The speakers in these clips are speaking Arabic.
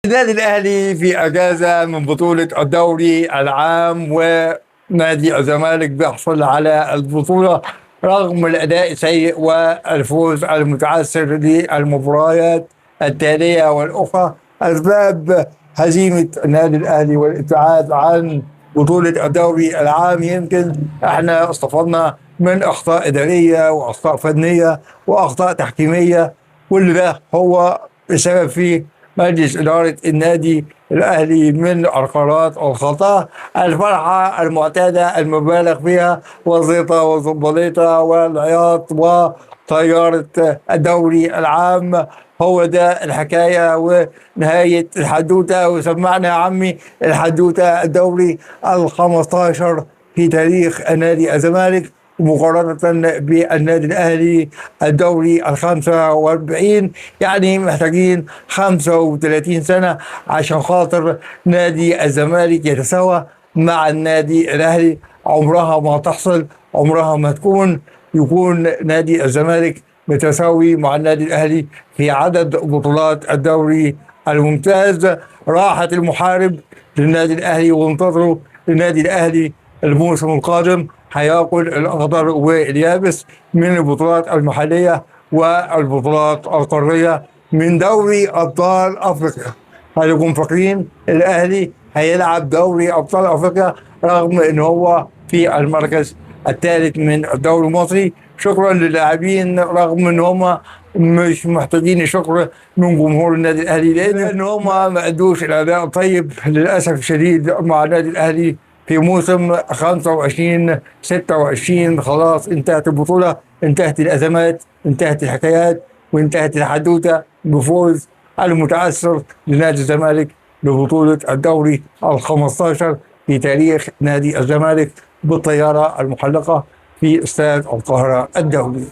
النادي الأهلي في أجازة من بطولة الدوري العام، ونادي الزمالك بيحصل على البطولة رغم الأداء السيء والفوز المتعثر للمباريات التالية والأخرى. أسباب هزيمة النادي الأهلي والابتعاد عن بطولة الدوري العام، يمكن احنا استفدنا من أخطاء إدارية وأخطاء فنية وأخطاء تحكيمية، كل ده هو السبب فيه مجلس إدارة النادي الأهلي من القرارات الخطأ. الفرحة المعتادة المبالغ فيها والزيطة والزنبليطة والعياط وطيارة الدوري العام، هو ده الحكاية ونهاية الحدوتة. وسمعنا يا عمي الحدوتة الدوري ال15 في تاريخ نادي الزمالك، مقارنة بالنادي الأهلي الدوري ال45. يعني محتاجين 35 سنة عشان خاطر نادي الزمالك يتساوى مع النادي الأهلي. عمرها ما تحصل، عمرها ما تكون. يكون نادي الزمالك متساوي مع النادي الأهلي في عدد بطولات الدوري الممتاز. راحة المحارب للنادي الأهلي، وانتظروا النادي الأهلي الموسم القادم هياكل الأخضر واليابس من البطولات المحلية والبطولات القارية من دوري أبطال أفريقيا. هنكون فاكرين الأهلي هيلعب دوري أبطال أفريقيا رغم إن هو في المركز الثالث من الدوري المصري. شكرا للاعبين رغم إن هم مش محتاجين الشكر من جمهور النادي الأهلي، لأن هم ما أدوش الأداء الطيب للأسف الشديد مع النادي الأهلي في موسم 25-26. خلاص انتهت البطولة، انتهت الأزمات، انتهت الحكايات، وانتهت الحدوتة بفوز المتعثر لنادي الزمالك ببطولة الدوري ال15 في تاريخ نادي الزمالك بالطيارة المحلقة في استاد القاهرة الدولي.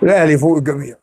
الأهلي فوق الجميع.